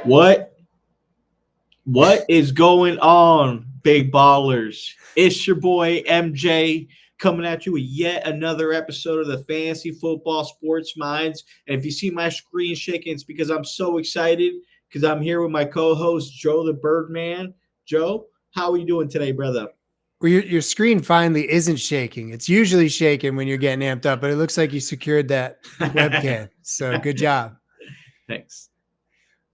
What is going on, big ballers? It's your boy MJ coming at you with yet another episode of the Fantasy Football Sports Minds. And if you see my screen shaking, it's because I'm so excited because I'm here with my co-host Joe the Birdman. Joe, how are you doing today, brother? Well, your screen finally isn't shaking. It's usually shaking when you're getting amped up, but it looks like you secured that webcam. So good job. Thanks.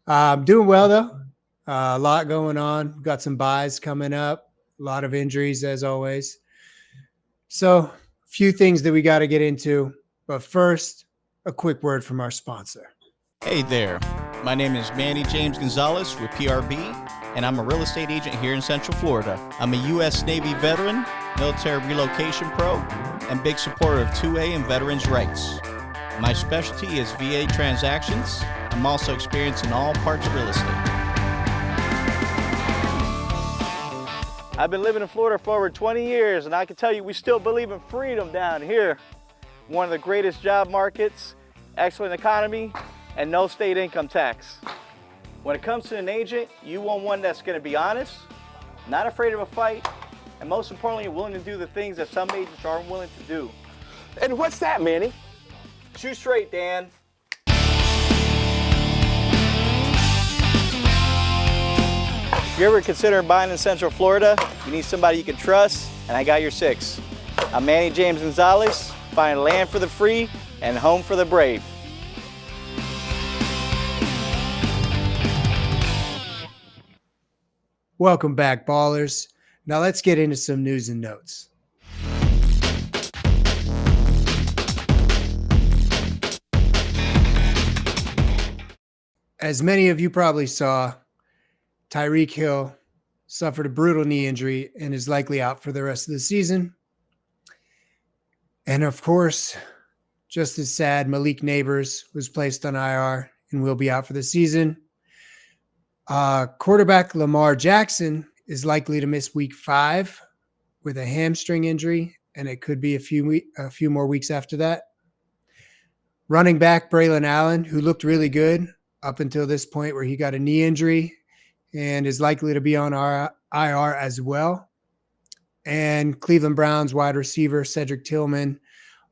Doing well though. A lot going on. Got some buys coming up. A lot of injuries as always. So a few things that we got to get into. But first, a quick word from our sponsor. Hey there. My name is Manny James Gonzalez with PRB, and I'm a real estate agent here in Central Florida. I'm a U.S. Navy veteran, military relocation pro, and big supporter of 2A and veterans' rights. My specialty is VA transactions. I'm also experienced in all parts of real estate. I've been living in Florida for over 20 years, and I can tell you we still believe in freedom down here. One of the greatest job markets, excellent economy, and no state income tax. When it comes to an agent, you want one that's going to be honest, not afraid of a fight, and most importantly, willing to do the things that some agents aren't willing to do. And what's that, Manny? Shoot straight, Dan. If you're ever considering buying in Central Florida, you need somebody you can trust, and I got your six. I'm Manny James Gonzalez, find land for the free and home for the brave. Welcome back, ballers. Now let's get into some news and notes. As many of you probably saw, Tyreek Hill suffered a brutal knee injury and is likely out for the rest of the season. And of course, just as sad, Malik Neighbors was placed on IR and will be out for the season. Quarterback Lamar Jackson is likely to miss week 5 with a hamstring injury, and it could be a few more weeks after that. Running back Braylon Allen, who looked really good up until this point where he got a knee injury and is likely to be on our IR as well. And Cleveland Browns wide receiver Cedric Tillman,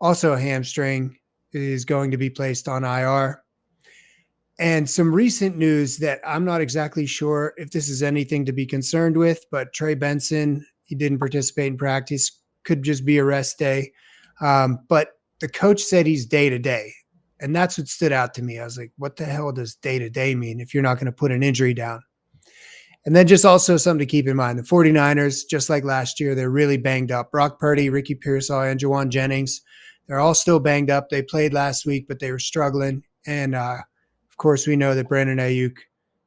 also a hamstring, is going to be placed on IR. And some recent news that I'm not exactly sure if this is anything to be concerned with, but Trey Benson, he didn't participate in practice, could just be a rest day. But the coach said he's day-to-day, and that's what stood out to me. I was like, what the hell does day-to-day mean if you're not going to put an injury down? And then just also something to keep in mind, the 49ers, just like last year, they're really banged up. Brock Purdy, Ricky Pearsall, and Jawan Jennings, they're all still banged up. They played last week, but they were struggling. And of course, we know that Brandon Ayuk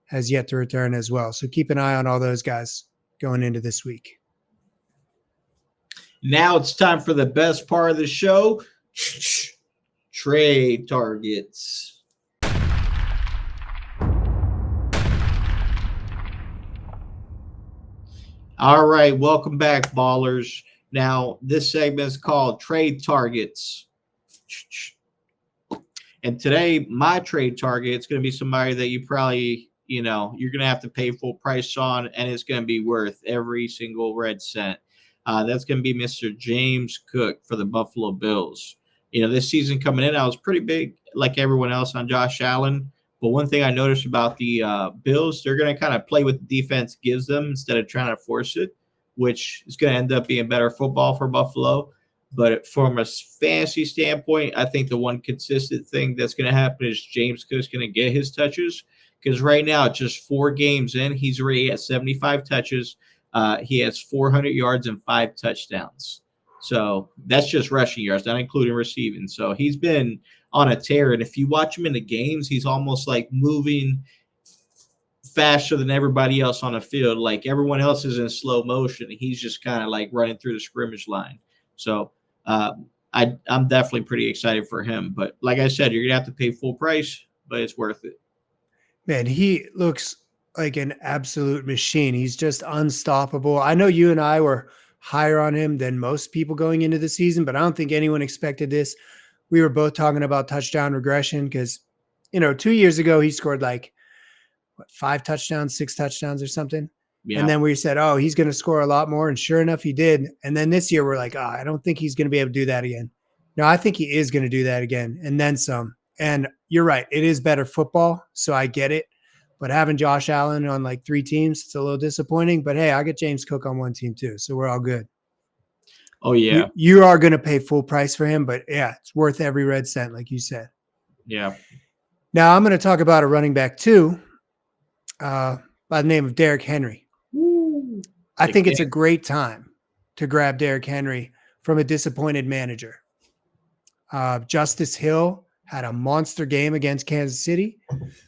has yet to return as well. So keep an eye on all those guys going into this week. Now it's time for the best part of the show, trade targets. All right, welcome back, ballers. Now, this segment is called Trade Targets. And today, my trade target is going to be somebody that you probably, you're going to have to pay full price on, and it's going to be worth every single red cent. That's going to be Mr. James Cook for the Buffalo Bills. This season coming in, I was pretty big, like everyone else, on Josh Allen. But one thing I noticed about the Bills, they're going to kind of play what the defense gives them instead of trying to force it, which is going to end up being better football for Buffalo. But from a fantasy standpoint, I think the one consistent thing that's going to happen is James Cook's going to get his touches, because right now, just 4 games in, he's already at 75 touches. He has 400 yards and 5 touchdowns. So that's just rushing yards, not including receiving. So he's been on a tear. And if you watch him in the games, he's almost like moving faster than everybody else on the field. Like everyone else is in slow motion. He's just kind of like running through the scrimmage line. So I'm definitely pretty excited for him. But like I said, you're going to have to pay full price, but it's worth it. Man, he looks like an absolute machine. He's just unstoppable. I know you and I were higher on him than most people going into the season, but I don't think anyone expected this. We were both talking about touchdown regression because, 2 years ago, he scored like 5 touchdowns, 6 touchdowns or something. Yeah. And then we said, oh, he's going to score a lot more. And sure enough, he did. And then this year we're like, I don't think he's going to be able to do that again. No, I think he is going to do that again and then some. And you're right. It is better football. So I get it. But having Josh Allen on like 3 teams, it's a little disappointing. But hey, I get James Cook on 1 team too. So we're all good. Oh, yeah. You are going to pay full price for him. But yeah, it's worth every red cent, like you said. Yeah. Now I'm going to talk about a running back too by the name of Derrick Henry. I think it's a great time to grab Derrick Henry from a disappointed manager. Justice Hill had a monster game against Kansas City,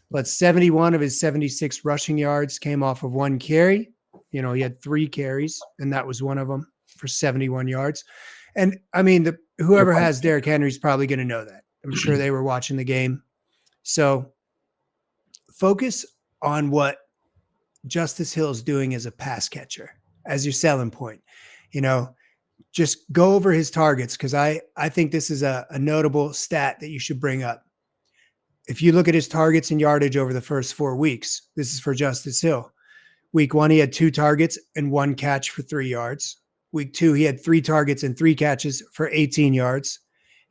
but 71 of his 76 rushing yards came off of 1 carry. He had 3 carries, and that was one of them for 71 yards. And I mean, whoever has Derrick Henry is probably going to know that. I'm sure they were watching the game. So focus on what Justice Hill is doing as a pass catcher, as your selling point. Just go over his targets, because I think this is a notable stat that you should bring up. If you look at his targets and yardage over the first 4 weeks, this is for Justice Hill. Week 1, he had 2 targets and 1 catch for 3 yards. Week 2, he had 3 targets and 3 catches for 18 yards.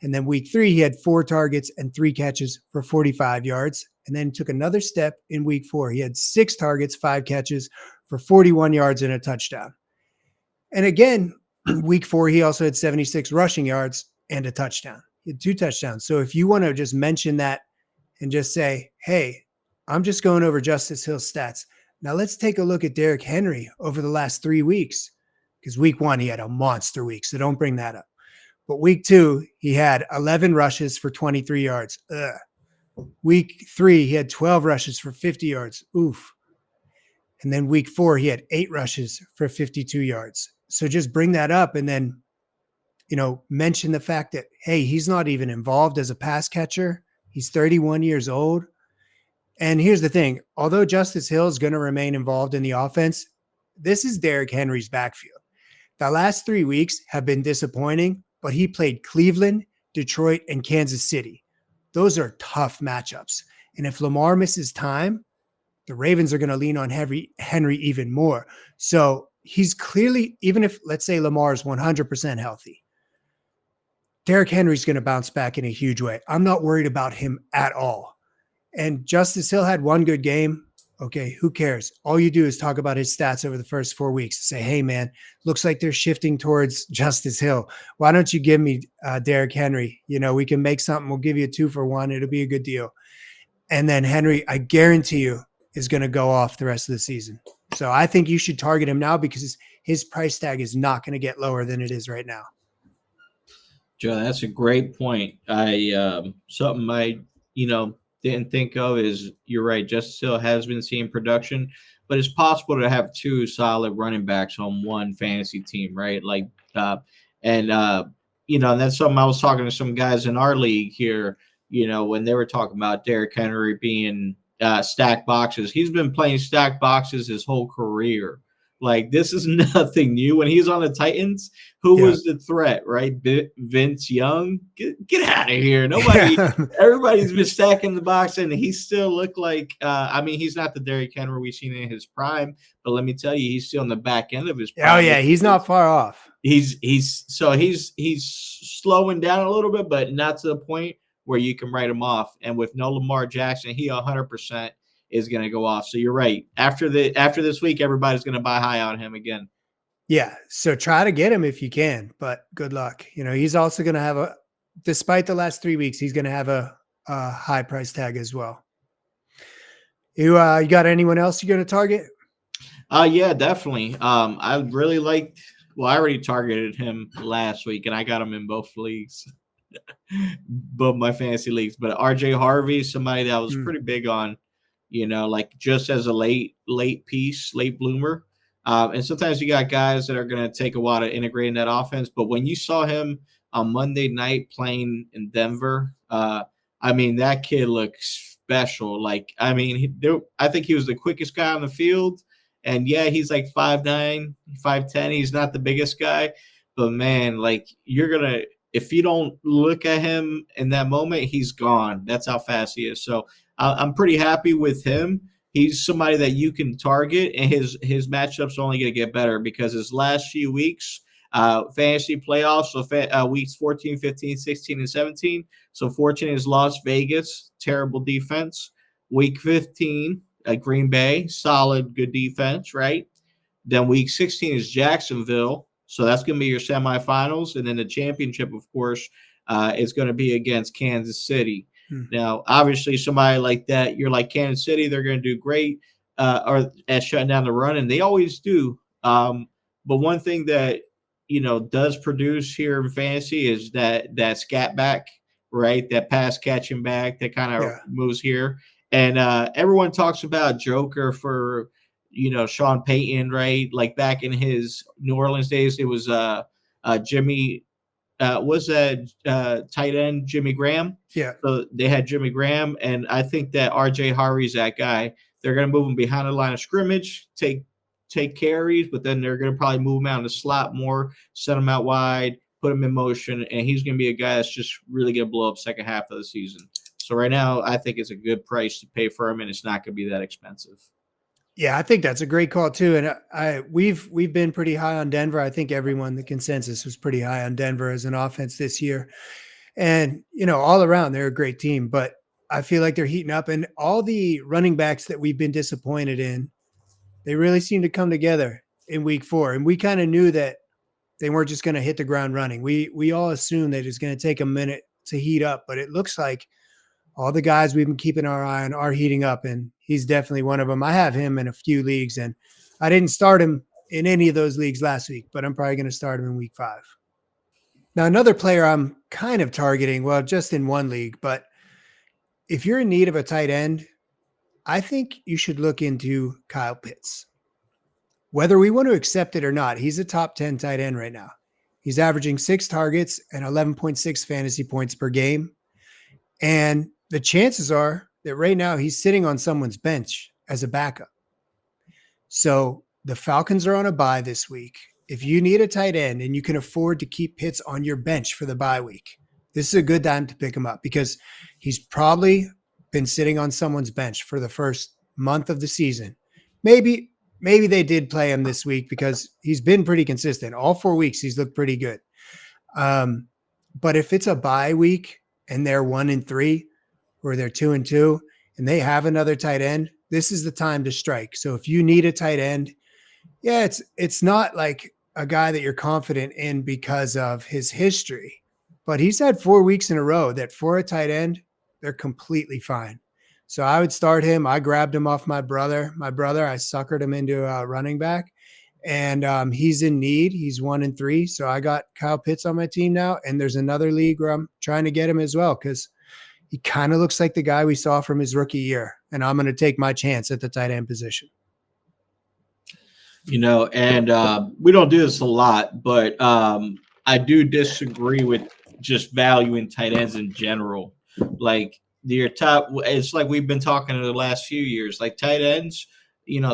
And then week 3, he had 4 targets and 3 catches for 45 yards. And then took another step in week 4. He had 6 targets, 5 catches for 41 yards and a touchdown. And again, week 4, he also had 76 rushing yards and a touchdown. He had 2 touchdowns. So if you want to just mention that and just say, hey, I'm just going over Justice Hill's stats. Now let's take a look at Derrick Henry over the last 3 weeks, because week 1, he had a monster week. So don't bring that up. But week 2, he had 11 rushes for 23 yards. Week 3, he had 12 rushes for 50 yards. Oof. And then week 4, he had 8 rushes for 52 yards. So just bring that up and then, mention the fact that, hey, he's not even involved as a pass catcher. He's 31 years old. And here's the thing. Although Justice Hill is going to remain involved in the offense, this is Derrick Henry's backfield. The last 3 weeks have been disappointing, but he played Cleveland, Detroit, and Kansas City. Those are tough matchups. And if Lamar misses time, the Ravens are going to lean on Henry even more. So he's clearly, even if, let's say, Lamar is 100% healthy, Derrick Henry's going to bounce back in a huge way. I'm not worried about him at all. And Justice Hill had 1 good game. Okay, who cares? All you do is talk about his stats over the first 4 weeks. Say, hey, man, looks like they're shifting towards Justice Hill. Why don't you give me Derrick Henry? We can make something. We'll give you a 2 for 1. It'll be a good deal. And then Henry, I guarantee you, is going to go off the rest of the season. So I think you should target him now, because his price tag is not going to get lower than it is right now. Joe, that's a great point. Something I didn't think of is, you're right, Justice Hill has been seeing production, but it's possible to have 2 solid running backs on 1 fantasy team, right? And that's something I was talking to some guys in our league here, when they were talking about Derrick Henry being stack boxes. He's been playing stack boxes his whole career. Like, this is nothing new. When he's on the Titans, who was the threat, right? Vince Young? Get out of here. Everybody's been stacking the box, and he still looked like, he's not the Derrick Henry we've seen in his prime, but let me tell you, he's still in the back end of his prime. Oh, yeah, he's not far off. He's slowing down a little bit, but not to the point where you can write him off. And with no Lamar Jackson, he 100% is going to go off. So you're right. After this week, everybody's going to buy high on him again. Yeah. So try to get him if you can, but good luck. He's also going to have despite the last 3 weeks, he's going to have a high price tag as well. You got anyone else you're going to target? Yeah, definitely. I really liked, I already targeted him last week, and I got him in both leagues, both my fantasy leagues. But RJ Harvey, somebody that I was pretty big on, just as a late piece, late bloomer. And sometimes you got guys that are going to take a while to integrate in that offense. But when you saw him on Monday night playing in Denver, that kid looked special. I think he was the quickest guy on the field. And yeah, he's like 5'9", 5'10". He's not the biggest guy, but man, if you don't look at him in that moment, he's gone. That's how fast he is. So I'm pretty happy with him. he's somebody that you can target, and his matchups are only going to get better because his last few weeks, fantasy playoffs, so weeks 14, 15, 16, and 17. So 14 is Las Vegas, terrible defense. Week 15, Green Bay, solid, good defense, right? Then week 16 is Jacksonville. So that's going to be your semifinals. And then the championship, of course, is going to be against Kansas City. Now, obviously, somebody like that, you're like Kansas City, they're going to do great or at shutting down the run, and they always do. But one thing that, does produce here in fantasy is that scat back, right? That pass catching back that kind of moves here. And everyone talks about Joker for, Sean Payton, right? Like back in his New Orleans days, it was Jimmy. Was that tight end Jimmy Graham? Yeah. So they had Jimmy Graham, and I think that RJ Harvey's that guy. They're going to move him behind the line of scrimmage, take carries, but then they're going to probably move him out in the slot more, send him out wide, put him in motion, and he's going to be a guy that's just really going to blow up second half of the season. So right now, I think it's a good price to pay for him, and it's not going to be that expensive. Yeah, I think that's a great call too. And we've been pretty high on Denver. I think everyone, the consensus was pretty high on Denver as an offense this year. And, all around, they're a great team, but I feel like they're heating up, and all the running backs that we've been disappointed in, they really seem to come together in week 4. And we kind of knew that they weren't just going to hit the ground running. We all assumed that it's going to take a minute to heat up, but it looks like all the guys we've been keeping our eye on are heating up, and he's definitely one of them. I have him in a few leagues, and I didn't start him in any of those leagues last week, but I'm probably going to start him in week 5. Now, another player I'm kind of targeting, well, just in one league, but if you're in need of a tight end, I think you should look into Kyle Pitts. Whether we want to accept it or not, he's a top 10 tight end right now. He's averaging 6 targets and 11.6 fantasy points per game. And the chances are that right now he's sitting on someone's bench as a backup. So the Falcons are on a bye this week. If you need a tight end and you can afford to keep Pitts on your bench for the bye week, this is a good time to pick him up because he's probably been sitting on someone's bench for the first month of the season. Maybe they did play him this week because he's been pretty consistent. All 4 weeks, he's looked pretty good. But if it's a bye week and they're 1-3 or they're 2-2 and they have another tight end, this is the time to strike. So if you need a tight end, it's not like a guy that you're confident in because of his history, but he's had 4 weeks in a row that for a tight end, they're completely fine. So I would start him. I grabbed him off my brother. I suckered him into a running back, and he's in need. He's 1-3. So I got Kyle Pitts on my team now, and there's another league where I'm trying to get him as well because he kind of looks like the guy we saw from his rookie year, and I'm going to take my chance at the tight end position. And we don't do this a lot, but I do disagree with just valuing tight ends in general. Like your top, it's like we've been talking in the last few years, like tight ends,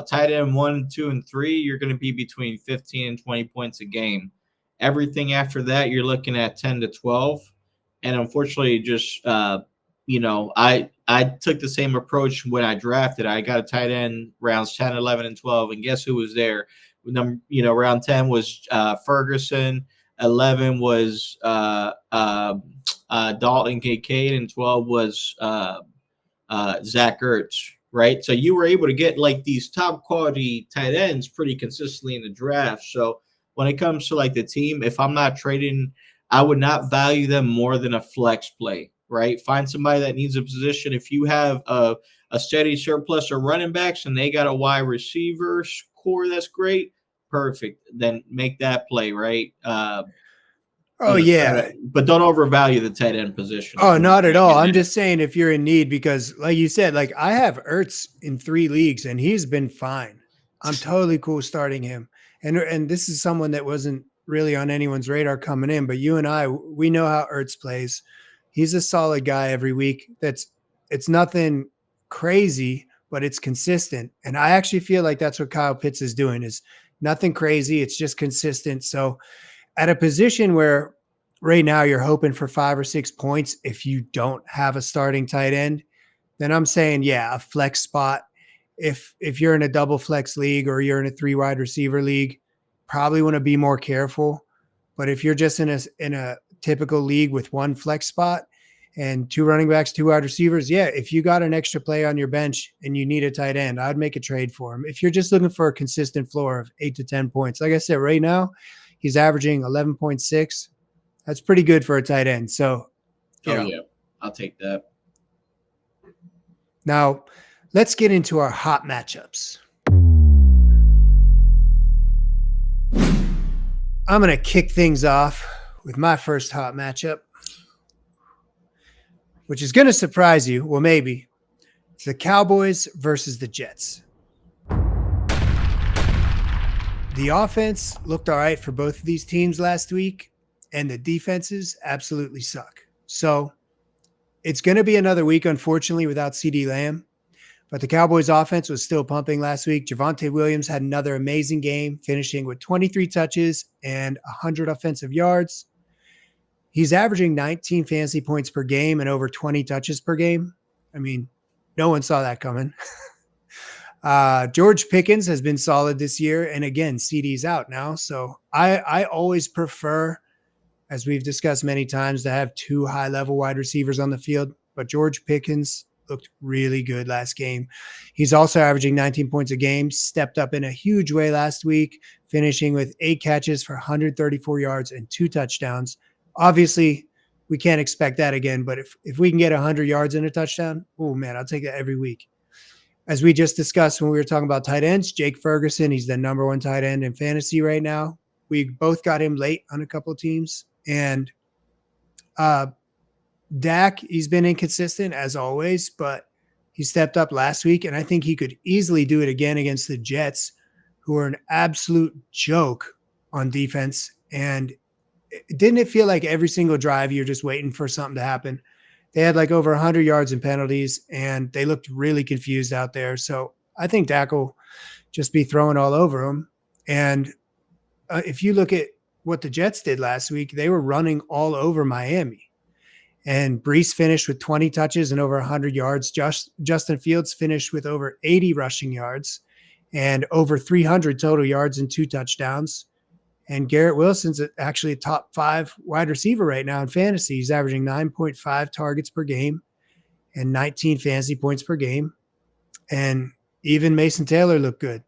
tight end 1, 2, and 3, you're going to be between 15 and 20 points a game. Everything after that, you're looking at 10 to 12. And unfortunately, just, I took the same approach when I drafted. I got a tight end rounds 10, 11, and 12. And guess who was there? Round 10 was Ferguson. 11 was Dalton Kincaid, and 12 was Zach Ertz, right? So you were able to get like these top quality tight ends pretty consistently in the draft. So when it comes to like the team, if I'm not trading, I would not value them more than a flex play, right? Find somebody that needs a position. If you have a steady surplus of running backs and they got a wide receiver core that's great, perfect. Then make that play, right? But don't overvalue the tight end position. Oh, not at all. I'm just saying if you're in need, because like you said, like I have Ertz in 3 leagues and he's been fine. I'm totally cool starting him. And this is someone that wasn't really on anyone's radar coming in, but you and I, we know how Ertz plays. He's a solid guy every week. It's nothing crazy, but it's consistent. And I actually feel like that's what Kyle Pitts is doing, is nothing crazy. It's just consistent. So at a position where right now you're hoping for 5 or 6 points, if you don't have a starting tight end, then I'm saying, a flex spot if you're in a double flex league or you're in a 3 wide receiver league, probably want to be more careful. But if you're just in a typical league with 1 flex spot and 2 running backs, 2 wide receivers, yeah, if you got an extra play on your bench and you need a tight end, I'd make a trade for him. If you're just looking for a consistent floor of 8 to 10 points, like I said, right now he's averaging 11.6. That's pretty good for a tight end. So, yeah, I'll take that. Now, let's get into our hot matchups. I'm going to kick things off with my first hot matchup, which is going to surprise you. Well, maybe. It's the Cowboys versus the Jets. The offense looked all right for both of these teams last week, and the defenses absolutely suck. So it's going to be another week, unfortunately, without CeeDee Lamb. But the Cowboys offense was still pumping last week. Javonte Williams had another amazing game, finishing with 23 touches and 100 offensive yards. He's averaging 19 fantasy points per game and over 20 touches per game. I mean, no one saw that coming. George Pickens has been solid this year. And again, CeeDee's out now. So I always prefer, as we've discussed many times, to have 2 high-level wide receivers on the field. But George Pickens looked really good last game. He's also averaging 19 points a game, stepped up in a huge way last week, finishing with 8 catches for 134 yards and 2 touchdowns. Obviously, we can't expect that again, but if we can get 100 yards and a touchdown, oh man, I'll take that every week. As we just discussed when we were talking about tight ends, Jake Ferguson, he's the number 1 tight end in fantasy right now. We both got him late on a couple of teams. And Dak, he's been inconsistent as always, but he stepped up last week, and I think he could easily do it again against the Jets, who are an absolute joke on defense. And didn't it feel like every single drive you're just waiting for something to happen? They had like over 100 yards in penalties, and they looked really confused out there. So I think Dak will just be throwing all over them. And if you look at what the Jets did last week, they were running all over Miami. And Brees finished with 20 touches and over 100 yards. Justin Fields finished with over 80 rushing yards and over 300 total yards and 2 touchdowns. And Garrett Wilson's actually a top 5 wide receiver right now in fantasy. He's averaging 9.5 targets per game and 19 fantasy points per game. And even Mason Taylor looked good.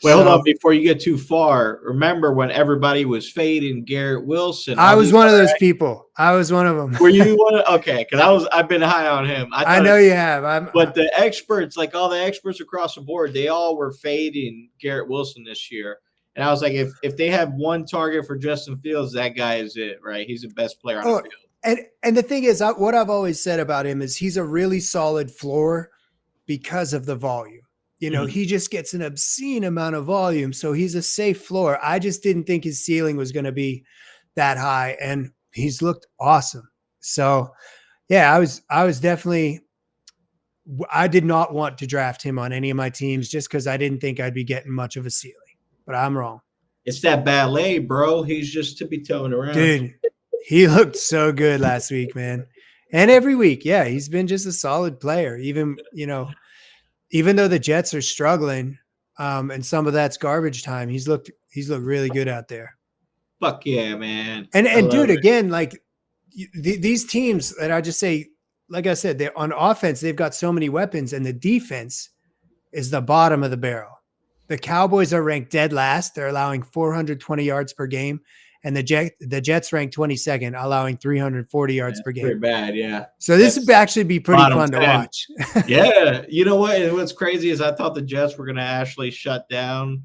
Well, hold on before you get too far. Remember when everybody was fading Garrett Wilson? I was one of those people. I was one of them. Were you one of? Okay, because I've been high on him. I know you have. But the experts, like all the experts across the board, they all were fading Garrett Wilson this year. And I was like, if they have 1 target for Justin Fields, that guy is it, right? He's the best player on the field. And the thing is, what I've always said about him is he's a really solid floor because of the volume. You know, he just gets an obscene amount of volume, so he's a safe floor. I just didn't think his ceiling was going to be that high, and he's looked awesome. So, yeah, I was definitely – I did not want to draft him on any of my teams just because I didn't think I'd be getting much of a ceiling. But I'm wrong. It's that ballet, bro. He's just tippy-toeing around. Dude, he looked so good last week, man. And every week, yeah, he's been just a solid player. Even though the Jets are struggling, and some of that's garbage time, he's looked really good out there. Fuck yeah, man. And dude, again, like these teams that I just say, like I said, they're on offense, they've got so many weapons, and the defense is the bottom of the barrel. The Cowboys are ranked dead last. They're allowing 420 yards per game. And the Jets ranked 22nd, allowing 340 yards per game. Pretty bad, yeah. So this would actually be pretty fun to watch. Yeah. You know what? And what's crazy is I thought the Jets were going to actually shut down.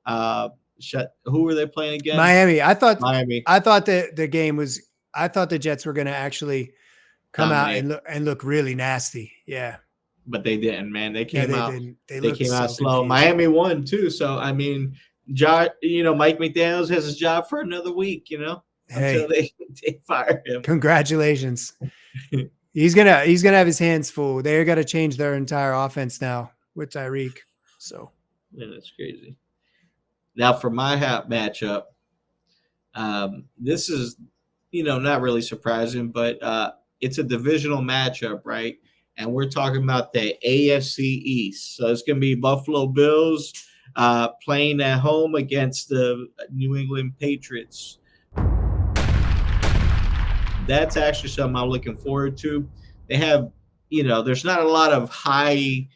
Who were they playing again? Miami. Miami. I thought the game was – I thought the Jets were going to actually come out and look really nasty. Yeah. But they didn't, man. They came out. They came out slow. Confused. Miami won too. So I mean, Mike McDaniels has his job for another week. Until they fire him. Congratulations. He's gonna have his hands full. They're gonna change their entire offense now with Tyreek. So yeah, that's crazy. Now for my hot matchup, this is not really surprising, but it's a divisional matchup, right? and we're talking about the AFC East. So it's going to be Buffalo Bills playing at home against the New England Patriots. That's actually something I'm looking forward to. They have, there's not a lot of high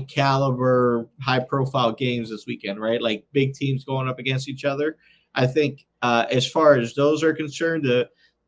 caliber, high profile games this weekend, right? Like big teams going up against each other. I think as far as those are concerned,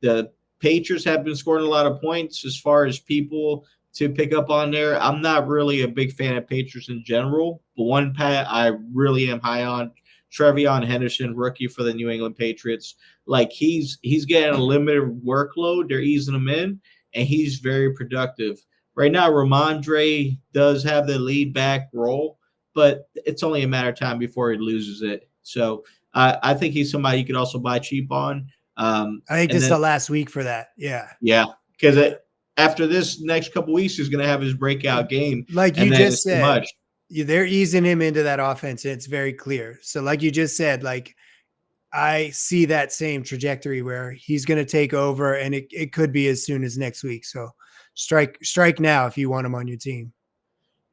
the Patriots have been scoring a lot of points. As far as people to pick up on there, I'm not really a big fan of Patriots in general, but one Pat I really am high on, Trevion Henderson, rookie for the New England Patriots. Like he's getting a limited workload. They're easing him in, and he's very productive. Right now, Ramondre does have the lead back role, but it's only a matter of time before he loses it. So I think he's somebody you could also buy cheap on. I think this is the last week for that. Yeah. Yeah. Because after this next couple weeks, he's going to have his breakout game. Like you just said, they're easing him into that offense. And it's very clear. So like you just said, like I see that same trajectory where he's going to take over, and it could be as soon as next week. So strike now if you want him on your team.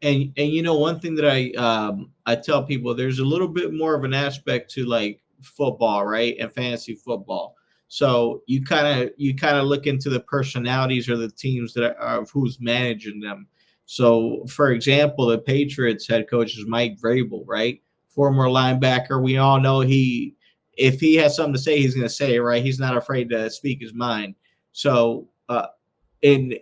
And one thing that I tell people, there's a little bit more of an aspect to like football, right? And fantasy football. So you kind of look into the personalities or the teams that are who's managing them. So for example, the Patriots head coach is Mike Vrabel, right? Former linebacker. We all know if he has something to say, he's going to say it, right? He's not afraid to speak his mind. So in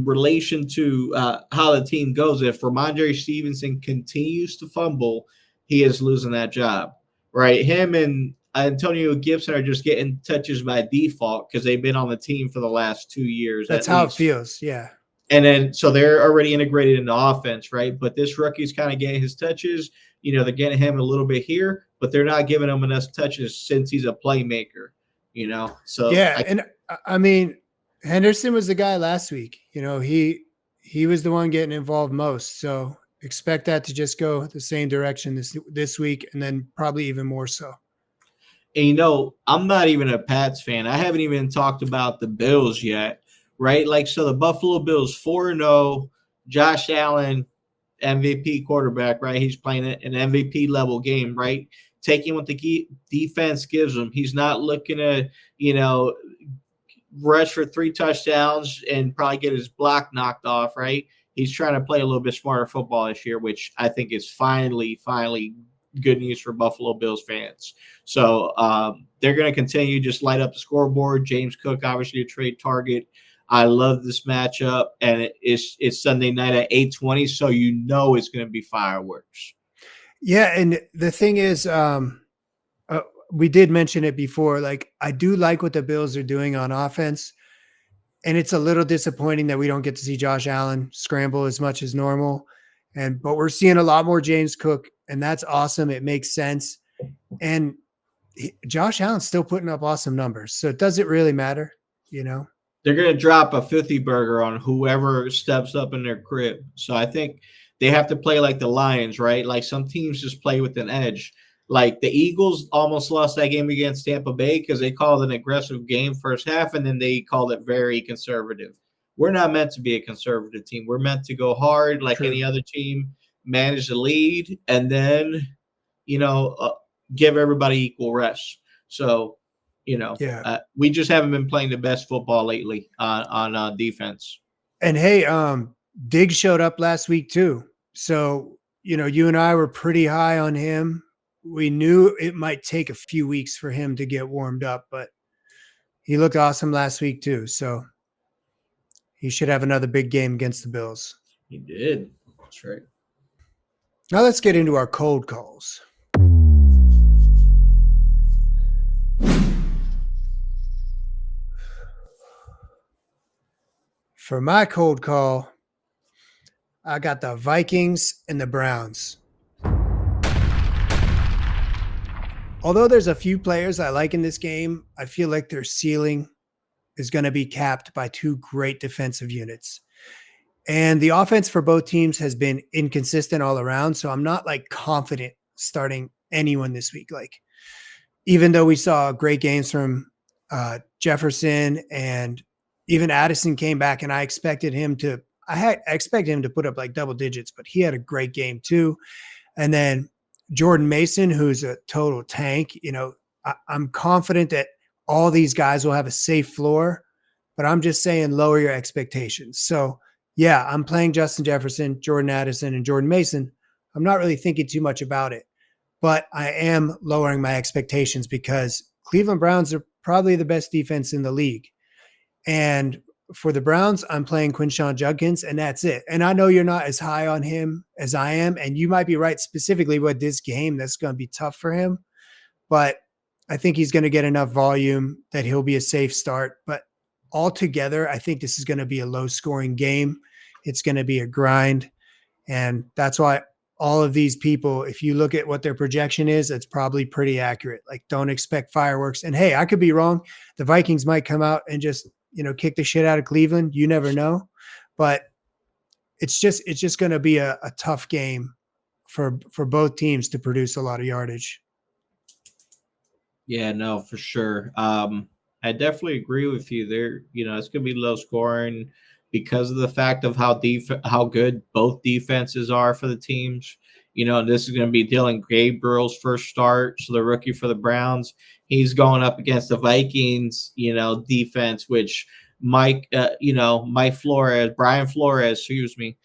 relation to how the team goes, if Ramondre Stevenson continues to fumble, he is losing that job, right? Him and Antonio Gibson are just getting touches by default because they've been on the team for the last 2 years. That's how it feels, yeah. And then so they're already integrated into offense, right? But this rookie's kind of getting his touches. They're getting him a little bit here, but they're not giving him enough touches since he's a playmaker, So yeah, and I mean, Henderson was the guy last week. He was the one getting involved most. So expect that to just go the same direction this week, and then probably even more so. And I'm not even a Pats fan. I haven't even talked about the Bills yet, right? Like, so the Buffalo Bills 4-0, Josh Allen, MVP quarterback, right? He's playing an MVP level game, right? Taking what the defense gives him. He's not looking to, rush for 3 touchdowns and probably get his block knocked off, right? He's trying to play a little bit smarter football this year, which I think is finally good news for Buffalo Bills fans. So they're going to continue just light up the scoreboard. James Cook, obviously a trade target. I love this matchup, and it's Sunday night at 8:20, so it's going to be fireworks. Yeah, and the thing is, we did mention it before. Like, I do like what the Bills are doing on offense, and it's a little disappointing that we don't get to see Josh Allen scramble as much as normal. But we're seeing a lot more James Cook, and that's awesome. It makes sense. And Josh Allen's still putting up awesome numbers, so it doesn't really matter, They're going to drop a 50 burger on whoever steps up in their crib. So I think they have to play like the Lions, right? Like some teams just play with an edge. Like the Eagles almost lost that game against Tampa Bay because they called an aggressive game first half, and then they called it very conservative. We're not meant to be a conservative team. We're meant to go hard like any other team, manage the lead, and then, give everybody equal rest. So, we just haven't been playing the best football lately on defense. And hey, Diggs showed up last week too. So, you and I were pretty high on him. We knew it might take a few weeks for him to get warmed up, but he looked awesome last week too. So he should have another big game against the Bills. He did. That's right. Now let's get into our cold calls. For my cold call, I got the Vikings and the Browns. Although there's a few players I like in this game, I feel like their ceiling is going to be capped by 2 great defensive units. And the offense for both teams has been inconsistent all around, so I'm not confident starting anyone this week. Even though we saw great games from Jefferson and even Addison came back, and I expected him to. I expected him to put up like double digits, but he had a great game too. And then Jordan Mason, who's a total tank. I'm confident that all these guys will have a safe floor, but I'm just saying lower your expectations. So yeah, I'm playing Justin Jefferson, Jordan Addison, and Jordan Mason. I'm not really thinking too much about it, but I am lowering my expectations because Cleveland Browns are probably the best defense in the league. And for the Browns, I'm playing Quinshon Judkins, and that's it. And I know you're not as high on him as I am, and you might be right specifically with this game. That's going to be tough for him, but I think he's going to get enough volume that he'll be a safe start. But altogether, I think this is going to be a low-scoring game. It's going to be a grind, and that's why all of these people, if you look at what their projection is, it's probably pretty accurate. Like, don't expect fireworks. And hey, I could be wrong. The Vikings might come out and just kick the shit out of Cleveland. You never know. But it's just going to be a tough game for both teams to produce a lot of yardage. Yeah, no, for sure. I definitely agree with you there. It's going to be low scoring because of the fact of how good both defenses are for the teams. This is going to be Dylan Gabriel's first start. So the rookie for the Browns, he's going up against the Vikings, defense, which Brian Flores, excuse me.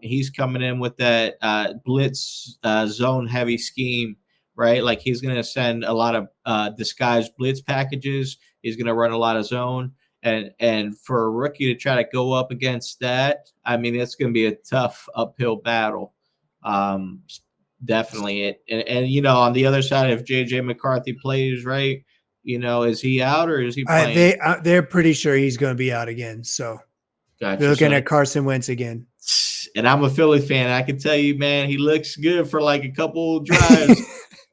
He's coming in with that blitz zone heavy scheme, right? Like he's going to send a lot of disguised blitz packages. He's going to run a lot of zone. And for a rookie to try to go up against that, I mean, it's going to be a tough uphill battle. Definitely. And on the other side, if JJ McCarthy plays, right, is he out or is he playing? They're pretty sure he's going to be out again. So Gotcha. They're looking at Carson Wentz again. And I'm a Philly fan. I can tell you, man, he looks good for like a couple drives.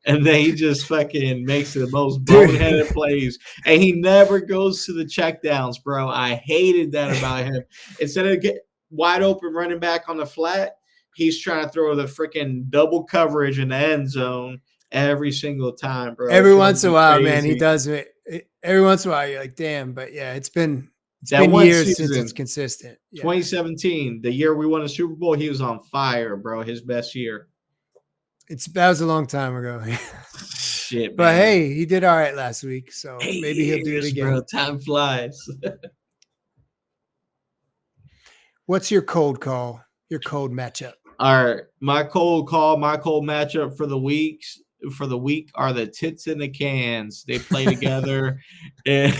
And then he just fucking makes the most boneheaded plays. And he never goes to the checkdowns, bro. I hated that about him. Instead of get wide open running back on the flat, he's trying to throw the freaking double coverage in the end zone every single time, bro. Every once in a while, man, he does it. Every once in a while, you're like, damn. But yeah, it's been years season, since it's consistent. Yeah. 2017, the year we won the Super Bowl, he was on fire, bro. His best year. That was a long time ago. Shit, man. But hey, he did all right last week, so maybe he'll do it again. Bro, time flies. What's your cold call? Your cold matchup? All right, my cold matchup for the week are the Tits in the Cans. They play together, and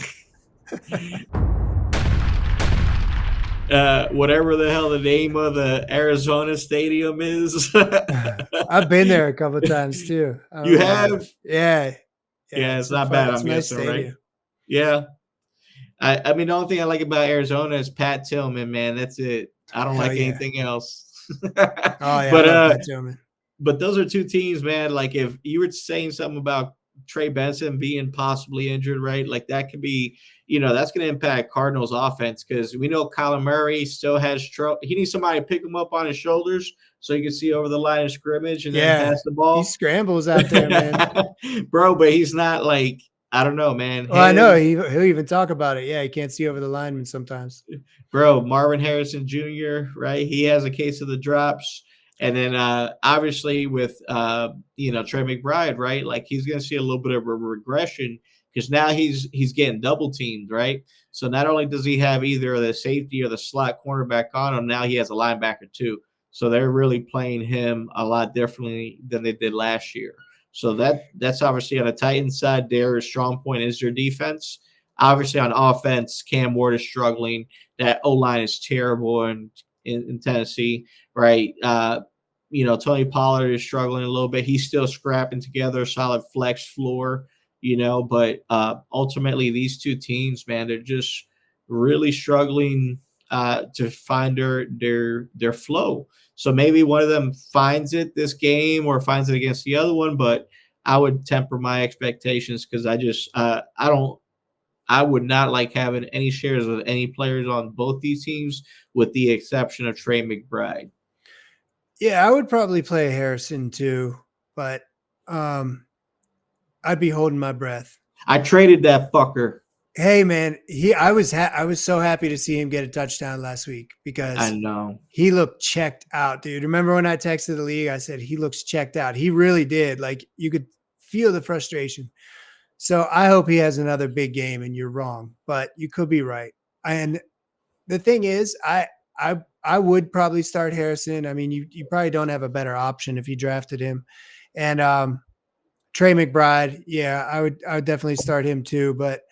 whatever the hell the name of the Arizona stadium is. I've been there a couple of times too. You have? Yeah, it's not bad. I'm guessing, right? Yeah. I mean, the only thing I like about Arizona is Pat Tillman, man. That's it. I don't like anything else. But those are two teams, man. Like if you were saying something about Trey Benson being possibly injured, right? Like that could be, that's going to impact Cardinals offense because we know Kyler Murray still has trouble. He needs somebody to pick him up on his shoulders so he can see over the line of scrimmage and then pass the ball. He scrambles out there, man. Bro, but he's not like, I don't know, man. Well, I know. He'll even talk about it. Yeah, he can't see over the lineman sometimes. Bro, Marvin Harrison Jr., right? He has a case of the drops. And then obviously with, Trey McBride, right? Like he's going to see a little bit of a regression because now he's getting double teamed, right? So not only does he have either the safety or the slot cornerback on him, now he has a linebacker too. So they're really playing him a lot differently than they did last year. So that's obviously on the Titans side. Their strong point is their defense. Obviously on offense, Cam Ward is struggling. That O-line is terrible in Tennessee, right? Tony Pollard is struggling a little bit. He's still scrapping together a solid flex floor, but ultimately these two teams, man, they're just really struggling to find their flow. So maybe one of them finds it this game or finds it against the other one, but I would temper my expectations because I would not like having any shares of any players on both these teams with the exception of Trey McBride. Yeah, I would probably play Harrison too, but I'd be holding my breath. I traded that fucker. Hey man, I was so happy to see him get a touchdown last week because I know. he looked checked out, dude. Remember when I texted the league? I said he looks checked out. He really did. Like you could feel the frustration. So I hope he has another big game. And you're wrong, but you could be right. And the thing is, I would probably start Harrison. I mean, you probably don't have a better option if you drafted him. And Trey McBride, yeah, I would definitely start him too. But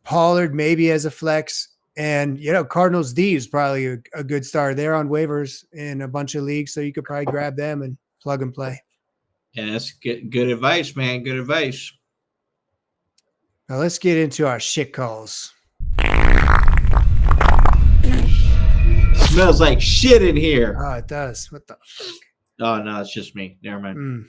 Pollard maybe as a flex. And, Cardinals D is probably a good start. They're on waivers in a bunch of leagues, so you could probably grab them and plug and play. Yeah, that's good advice, man. Good advice. Now let's get into our shit calls. Smells like shit in here. Oh, it does. What the fuck? Oh, no, it's just me. Never mind.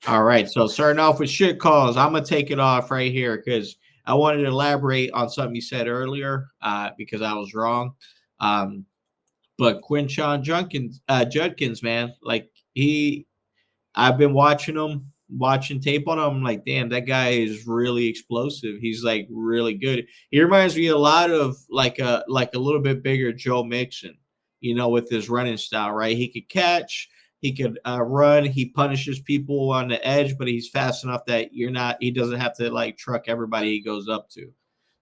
All right, so starting off with shit calls, I'm going to take it off right here because I wanted to elaborate on something you said earlier because I was wrong. But Quinshon Judkins, man, like I've been watching tape on him. I'm like, damn, that guy is really explosive. He's like really good. He reminds me a lot of like a little bit bigger Joe Mixon, with his running style, right? He could catch. He could run. He punishes people on the edge, but he's fast enough that he doesn't have to like truck everybody he goes up to.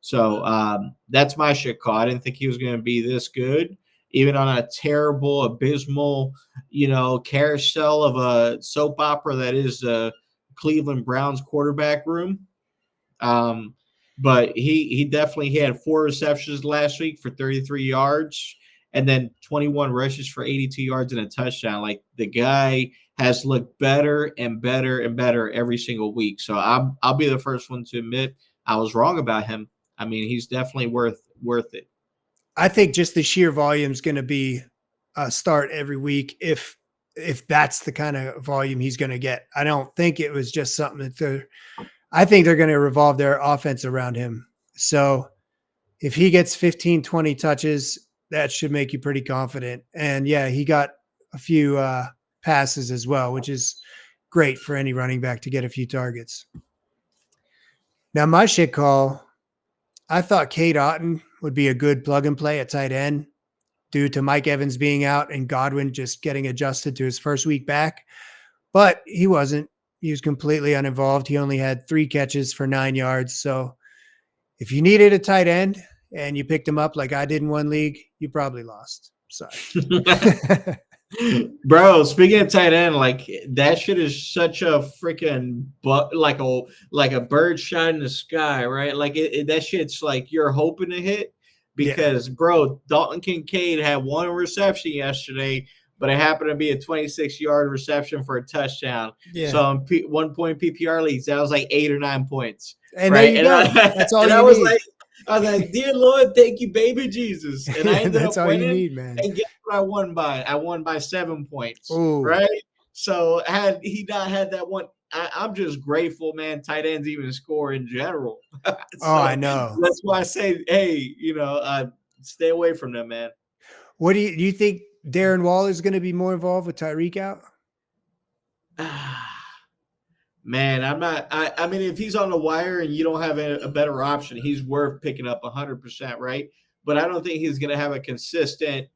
So that's my shit call. I didn't think he was going to be this good, even on a terrible, abysmal, carousel of a soap opera that is the Cleveland Browns quarterback room. But he definitely had 4 receptions last week for 33 yards. And then 21 rushes for 82 yards and a touchdown. Like the guy has looked better and better and better every single week. So I'll be the first one to admit I was wrong about him. I mean, he's definitely worth it. I think just the sheer volume is going to be a start every week if that's the kind of volume he's going to get. I don't think it was just something I think they're going to revolve their offense around him. So if he gets 15, 20 touches, that should make you pretty confident. And yeah, he got a few passes as well, which is great for any running back to get a few targets. Now, my shit call, I thought Cade Otton would be a good plug and play at tight end due to Mike Evans being out and Godwin just getting adjusted to his first week back. But he wasn't. He was completely uninvolved. He only had 3 catches for 9 yards. So if you needed a tight end, and you picked him up like I did in one league, you probably lost. Sorry. Bro, speaking of tight end, like that shit is such a freaking like a bird shot in the sky, right? Like that shit's like you're hoping to hit because, bro, Dalton Kincaid had 1 reception yesterday, but it happened to be a 26-yard reception for a touchdown. Yeah. So on 1 point PPR leagues, that was like 8 or 9 points. And right? There you go. That's all you need. I was like, dear Lord, thank you, baby Jesus. And I ended up winning. All you need, man. And guess what I won by? I won by 7 points. Ooh. Right? So had he not had that one, I'm just grateful, man. Tight ends even score in general. So I know. That's why I say, hey, stay away from them, man. What do you think Darren Waller is going to be more involved with Tyreek out? Man, I'm not. I mean, if he's on the wire and you don't have a better option, he's worth picking up 100%, right? But I don't think he's going to have a consistent.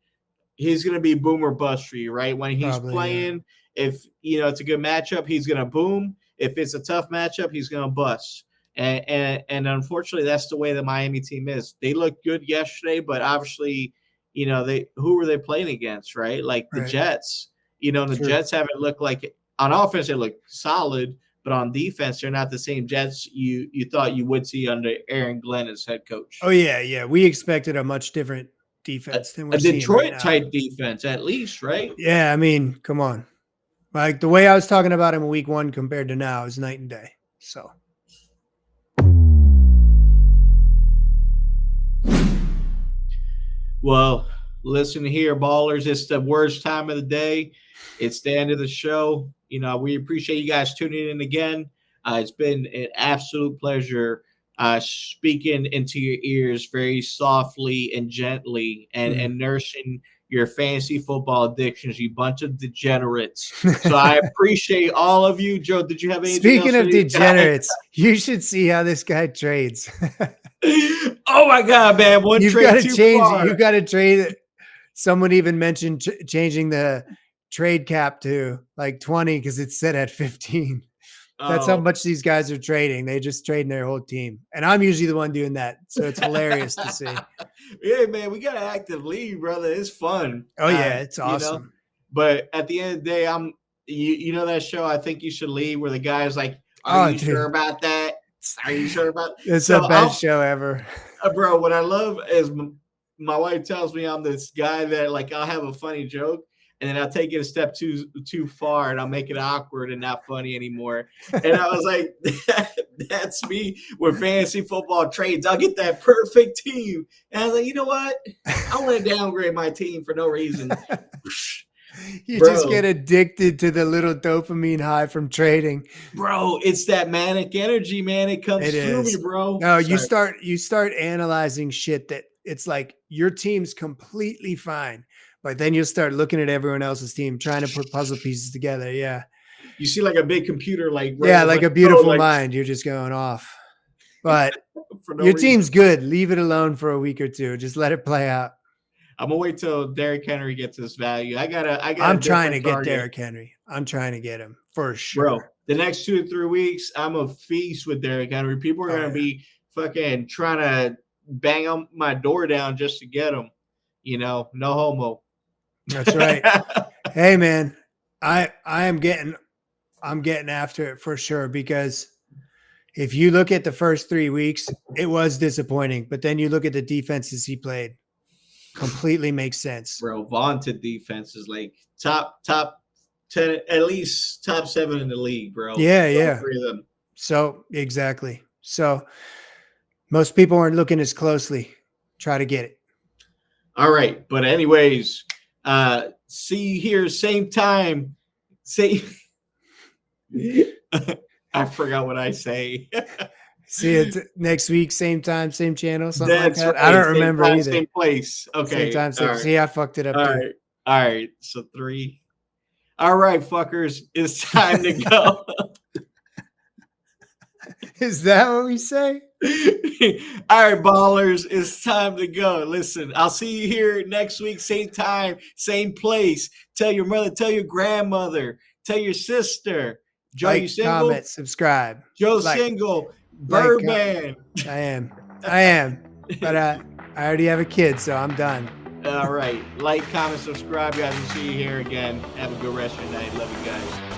He's going to be boom or bust for you, right? When he's playing, if it's a good matchup, he's going to boom. If it's a tough matchup, he's going to bust. And unfortunately, that's the way the Miami team is. They looked good yesterday, but obviously, who were they playing against, right? Like the Jets. The Jets haven't looked like on offense they look solid. But on defense, they're not the same Jets you thought you would see under Aaron Glenn as head coach. Oh, yeah. We expected a much different defense than we're seeing Detroit-type defense, at least, right? Yeah, I mean, come on. Like, the way I was talking about him in week 1 compared to now is night and day. So. Well, listen here, ballers. It's the worst time of the day. It's the end of the show. We appreciate you guys tuning in again. It's been an absolute pleasure speaking into your ears very softly and gently and nursing your fantasy football addictions, you bunch of degenerates. So I appreciate all of you. Joe, did you have anything Speaking else of degenerates, you should see how this guy trades. Oh my God, man. One You've trade got to too change. far. You've got to trade. Someone even mentioned changing the trade cap to like 20 because it's set at 15. That's how much these guys are trading. They just trading their whole team. And I'm usually the one doing that. So it's hilarious to see. Yeah, man, we got an active league, brother. It's fun. Oh, yeah. It's awesome. You know? But at the end of the day, you know that show, I Think You Should Leave, where the guy's like, are you sure about that? Are you sure about that? It's the best show ever. Bro, what I love is my wife tells me I'm this guy that like I'll have a funny joke and then I'll take it a step too far and I'll make it awkward and not funny anymore. And I was like, that's me with fantasy football trades. I'll get that perfect team. And I was like, you know what? I want to downgrade my team for no reason. You just get addicted to the little dopamine high from trading. Bro, it's that manic energy, man. It comes through me, bro. No, you start analyzing shit that it's like your team's completely fine, but then you'll start looking at everyone else's team, trying to put puzzle pieces together. Yeah. You see like a big computer, like like a beautiful mind. You're just going off. But your team's good. Leave it alone for a week or two. Just let it play out. I'm gonna wait till Derrick Henry gets his value. I'm trying to get Derrick Henry. I'm trying to get him for sure. Bro, the next 2 to 3 weeks, I'm a feast with Derrick Henry. People are gonna be fucking trying to bang on my door down just to get him. You know, no homo. That's right. Hey man, I'm getting after it for sure, because if you look at the first 3 weeks, it was disappointing. But then you look at the defenses he played. Completely makes sense, bro. Vaunted defense is like top 10, at least top 7 in the league, bro. Yeah. 3 of them. So exactly. So most people aren't looking as closely. Try to get it. All right, but anyways, see you here same time. I forgot what I say. See you next week, same time, same channel, something like that. Right. I don't remember either. Same place. Okay. Same time, same. Right. See, I fucked it up. All right. So 3. All right, fuckers. It's time to go. Is that what we say? All right, ballers. It's time to go. Listen, I'll see you here next week, same time, same place. Tell your mother, tell your grandmother, tell your sister. Joe, you single? Comment, subscribe. Joe single. Birdman. I am. But I already have a kid, so I'm done. All right. Like, comment, subscribe, guys. We'll see you here again. Have a good rest of your night. Love you guys.